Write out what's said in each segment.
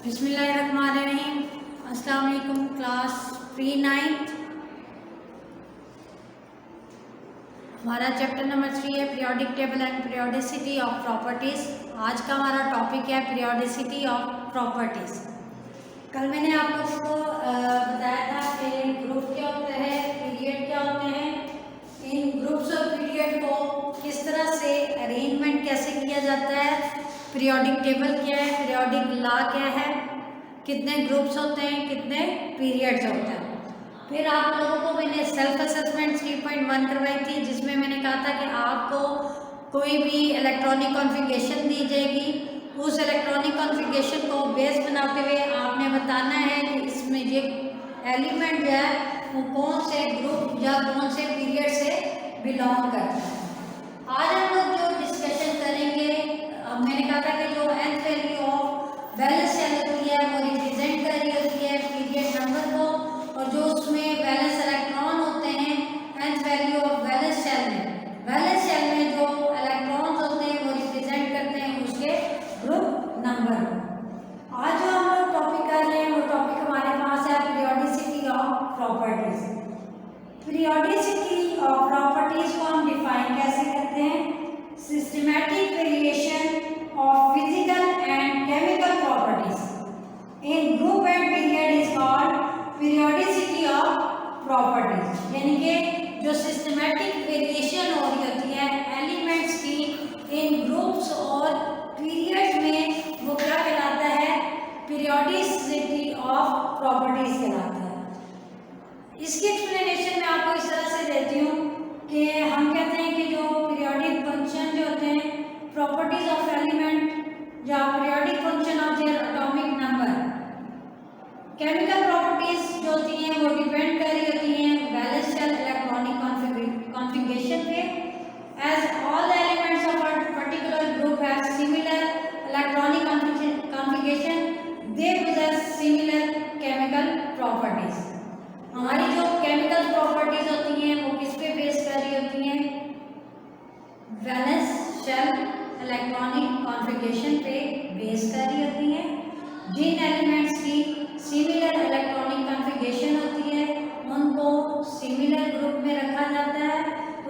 बिस्मिल्लाहिर्रहमानिर्रहीम। अस्सलाम वालेकुम क्लास प्री 9th। हमारा चैप्टर नंबर 3 है periodic table and periodicity of properties. आज का हमारा टॉपिक है पीरियोडिसिटी ऑफ प्रॉपर्टीज़। कल मैंने आप लोगों को बताया था कि ग्रुप क्या होता है, पीरियड क्या होते हैं, इन ग्रुप्स और पीरियड को किस तरह से अरेंजमेंट कैसे किया जाता है, पीरियोडिक टेबल क्या है, पीरियोडिक लॉ क्या है, कितने ग्रुप्स होते हैं, कितने पीरियड्स होते हैं। फिर आप लोगों को मैंने सेल्फ असेसमेंट 3.1 करवाई थी, जिसमें मैंने कहा था कि आपको कोई भी इलेक्ट्रॉनिक कॉन्फ़िगरेशन दी जाएगी, उस इलेक्ट्रॉनिक कॉन्फ़िगरेशन को बेस बनाते हुए आपने बताना है कि इसमें ये एलिमेंट जो है वो कौन से ग्रुप या कौन से पीरियड से बिलोंग करता है। आज हम लोग जो डिस्कशन करेंगे, मैंने कहा था कि जो nth value of valence shell होती है वो रिप्रेजेंट कर रही होती है पीरियड नंबर को, और जो उसमें बैलेंस इलेक्ट्रॉन होते हैं nth value of valence shell में जो इलेक्ट्रॉन्स होते हैं वो रिप्रेजेंट करते हैं उसके ग्रुप नंबर को। आज जो हम लोग टॉपिक कर रहे हैं वो टॉपिक हमारे पास है periodicity of properties. Periodicity of properties को हम डिफाइन कैसे करते हैं? Systematic variation of physical and chemical properties in group and period is called periodicity of properties. यानी कि जो सिस्टमैटिक वेरिएशन हो रही होती है एलिमेंट्स की इन ग्रुप्स और पीरियड्स में, वो क्या कहलाता है? पीरियोडिसिटी ऑफ प्रॉपर्टीज कहलाता है। इसकी एक्सप्लेनेशन मैं आपको इस तरह से देती हूँ कि हम कहते हैं कि जो पीरियोडिक फंक्शन जो होते हैं, प्रॉपर्टीज ऑफ एलिमेंट या periodic function of their atomic number, chemical properties जो होती हैं वो डिपेंड कर रही होती हैं वैलेंस शेल इलेक्ट्रॉनिक कॉन्फ़िगरेशन पे। As all the elements of a particular group have similar electronic configuration, they possess similar chemical properties. हमारी जो केमिकल प्रॉपर्टीज होती हैं वो किस पे बेस कर रही होती हैं? वैलेंस शेल इलेक्ट्रॉनिक कॉन्फ़िगरेशन पे बेस कर रही होती हैं। जिन एलिमेंट्स की सिमिलर इलेक्ट्रॉनिक कॉन्फ़िगरेशन होती है उनको सिमिलर ग्रुप में रखा जाता है,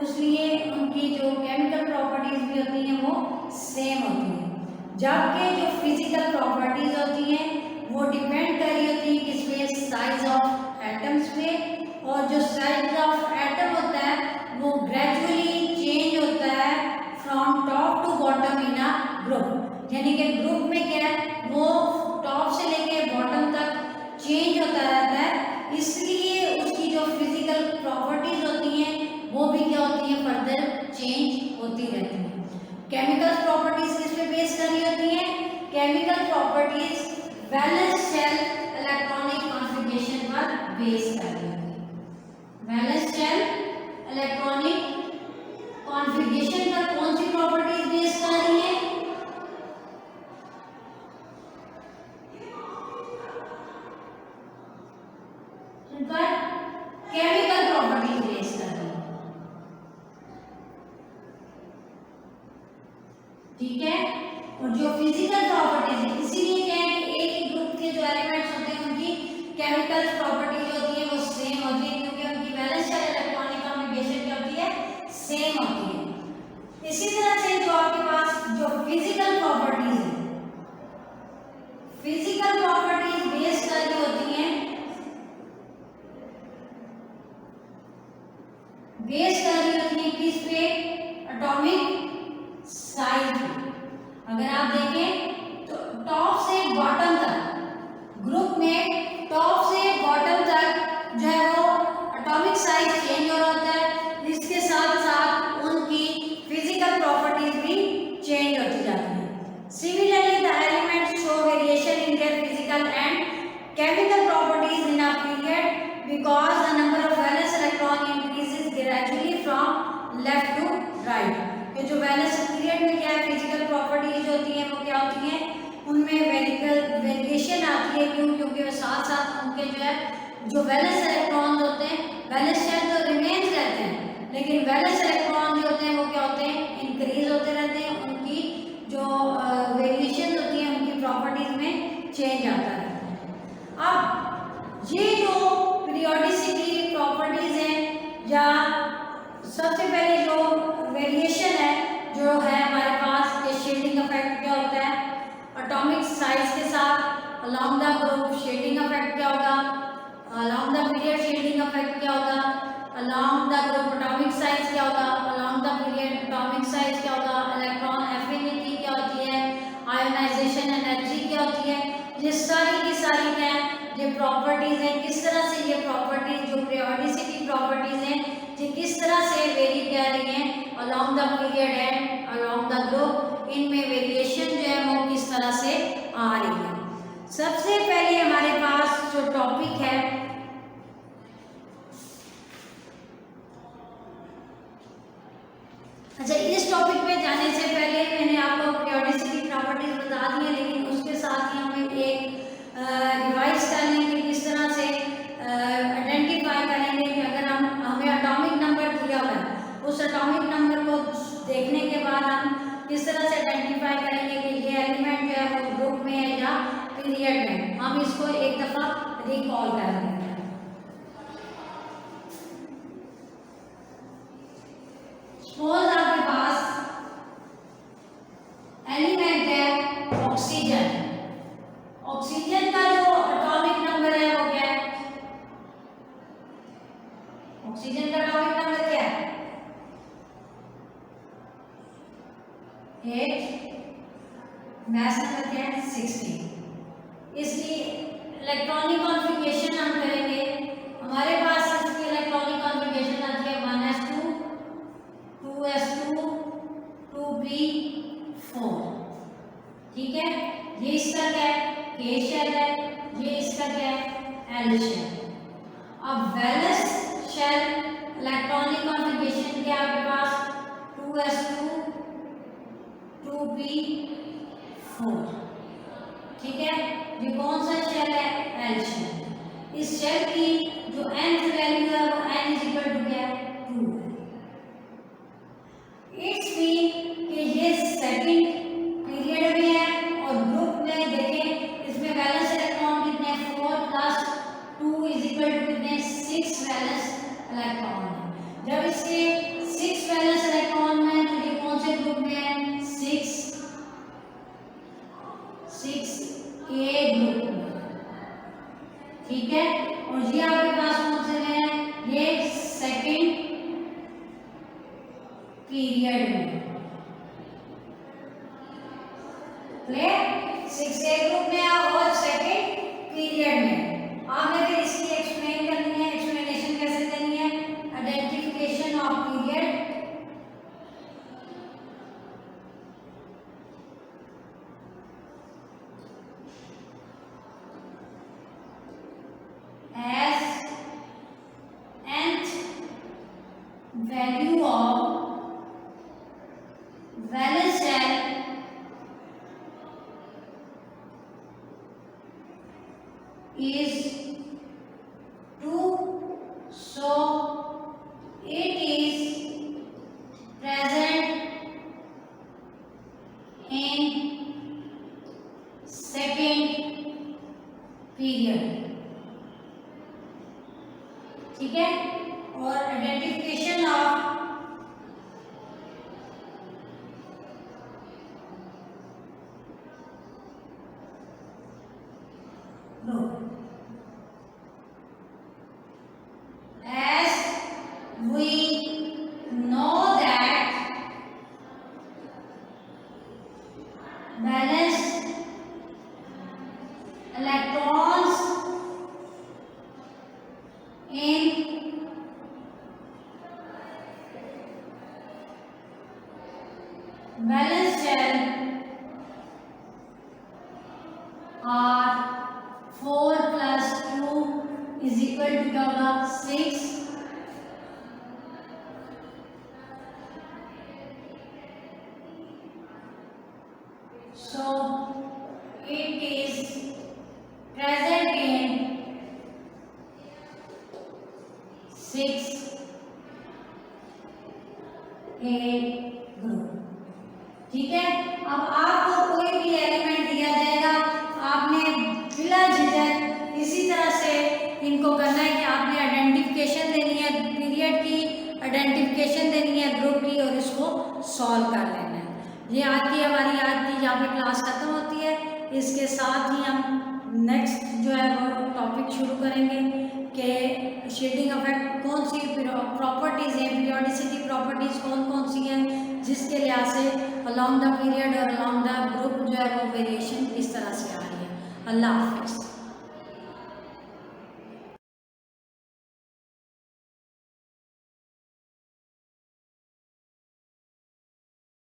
इसलिए उनकी जो केमिकल प्रॉपर्टीज भी होती हैं वो सेम होती हैं। जबकि जो फिजिकल प्रॉपर्टीज होती हैं वो डिपेंड कर रही होती है किस पे? साइज ऑफ एटम्स पे, और जो साइज ऑफ एटम होता है वो ग्रेजुअली चेंज होता है from top to bottom in a group. यानी कि ग्रुप में क्या है, वो टॉप से लेके बॉटम तक चेंज होता रहता है, इसलिए उसकी जो फिजिकल प्रॉपर्टीज होती हैं वो भी क्या होती हैं? फर्दर चेंज होती रहती हैं। केमिकल प्रॉपर्टीज किस पे बेस कर रही होती हैं? Chemical properties valence shell electronic configuration पर बेस कर रही होती है। वैलेंस शेल इलेक्ट्रॉनिक कॉन्फ़िगरेशन पर कौन सी प्रॉपर्टीज बेस कर रही है? पर केमिकल प्रॉपर्टीज बेस कर रही है। ठीक है, और जो फिजिकल प्रॉपर्टीज है, इसीलिए क्या है कि एक ही ग्रुप के जो एलिमेंट्स होते हैं उनकी केमिकल प्रॉपर्टीज होती है वो सेम होती है, क्योंकि उनकी वैलेंस शेल इलेक्ट्रॉनिक कॉन्फ़िगरेशन क्या होती है? सेम होती है। इसी तरह से जो आपके पास जो फिजिकल प्रॉपर्टीज है, फिजिकल प्रॉपर्टीज बेस कर रही होती हैं किस पे? एटॉमिक साइज पे। अगर आप देखें तो टॉप से बॉटम तक ग्रुप में, टॉप से बॉटम तक जो है वो एटॉमिक साइज चेंज हो रहा होता है, इसके साथ साथ उनकी फिजिकल प्रॉपर्टीज भी चेंज होती जाती है। Similarly the elements show variation in their physical and chemical properties in a period because the number of valence electron increases gradually from left to right. कि जो वैलेंस पीरियड में क्या है, physical properties होती हैं वो क्या होती हैं? उनमें वेरिएशन आती है। क्यों? क्योंकि साथ साथ उनके जो है जो वैलेंस इलेक्ट्रॉन होते हैं, वैलेंस शेल तो रिमेन्स रहते हैं, लेकिन वैलेंस इलेक्ट्रॉन जो होते हैं वो क्या होते हैं? इंक्रीज होते रहते हैं। उनकी जो वेरिएशन होती है उनकी प्रॉपर्टीज में चेंज आता अब ये जो पीरियोडिसिटी प्रॉपर्टीज हैं, या सबसे पहले जो वेरिएशन है जो है हमारे पास, ये शेडिंग इफेक्ट क्या होता है, एटॉमिक साइज के साथ along the group shielding effect क्या होगा, along the period shielding effect क्या होगा, along the group atomic size क्या होगा, along the period atomic size क्या होगा, इलेक्ट्रॉन एफिनिटी क्या होती है, आयोनाइजेशन एनर्जी क्या होती है, ये सारी की सारी क्या है, ये प्रॉपर्टीज हैं। किस तरह से ये प्रॉपर्टीज जो पीरियोडिसिटी प्रॉपर्टीज हैं, ये किस तरह से वेरी कर रही हैं along the period and along the group, इनमें वेरिएशन जो है वो किस तरह से आ रही है। सबसे पहले हमारे पास जो टॉपिक है, अच्छा इस टॉपिक पे जाने से पहले मैंने आपको पीरियोडिसिटी प्रॉपर्टीज बता दी है, लेकिन उसके साथ ही हमें एक रिवाइज कर लेंगे किस तरह से आइडेंटिफाई करेंगे कि अगर हमें एटॉमिक नंबर दिया हुआ है, उस एटॉमिक नंबर को देखने के बाद हम किस तरह से आइडेंटिफाई करेंगे कि ये एलिमेंट जो है वो ग्रुप में है या पीरियड में। हम इसको एक दफा रिकॉल कर लेंगे। सपोज आपके पास एलिमेंट है ऑक्सीजन, ऑक्सीजन का जो एटॉमिक नंबर है वो क्या है, ऑक्सीजन का एटॉमिक नंबर क्या है, 8, मास नंबर क्या है 16। इसकी इलेक्ट्रॉनिक कॉन्फ़िगरेशन हम करेंगे, हमारे पास इसकी इलेक्ट्रॉनिक कॉन्फ़िगरेशन आती है 1s2 2s2 2p4, ठीक है। ये इसका क्या है, K शेल है, ये इसका क्या है, L शेल। अब वैलेंस शेल इलेक्ट्रॉनिक कॉन्फ़िगरेशन क्या है आपके पास, 2s2 2p4, ठीक है। ये कौन सा शेल है, L शेल। इस शेल की जो nth वैल्यू है वो n इक्वल टू क्या है, 2 है। इट्स मीन कि ये सेकंड पीरियड में है और ग्रुप में देखें इसमें वैलेंस इलेक्ट्रॉन कितने, 4 प्लस 2 इज इक्वल टू कितने, 6 वैलेंस इलेक्ट्रॉन है। जब इसके 6 वैलेंस इलेक्ट्रॉन में, तो ये कौन से ग्रुप में है, 6a ग्रुप में, ठीक है। और ये आपके पास कौन से में है, ये सेकंड पीरियड में, क्लियर, 6a ग्रुप में और सेकंड पीरियड में। आपने फिर इसकी एक्सप्लेन करनी है, एक्सप्लेनेशन कैसे करनी है, identification of period, as nth value of valence shell is 2, so it is present in second period, ठीक है। और identification of as we know that valence electrons in valence shell are 4 plus 2 is equal to क्या होगा, 6, so it is present in 6a group, ठीक है। अब आपको कोई भी एलिमेंट दिया जाएगा, आपने बिना झिझक इसी आइडेंटिफिकेशन देनी है, पीरियड की आइडेंटिफिकेशन देनी है ग्रुप की, और इसको सॉल्व कर लेना है। ये आज की यहाँ पे क्लास खत्म होती है। इसके साथ ही हम नेक्स्ट जो है वो टॉपिक शुरू करेंगे कि शेडिंग इफेक्ट कौन सी प्रॉपर्टीज़ हैं, पीरियोडिसिटी प्रॉपर्टीज़ कौन कौन सी हैं, जिसके लिहाज से अलॉन्ग द पीरियड और अलॉन्ग द ग्रुप जो है वो वेरिएशन किस तरह से आ रही है। अल्लाह हाफिज़।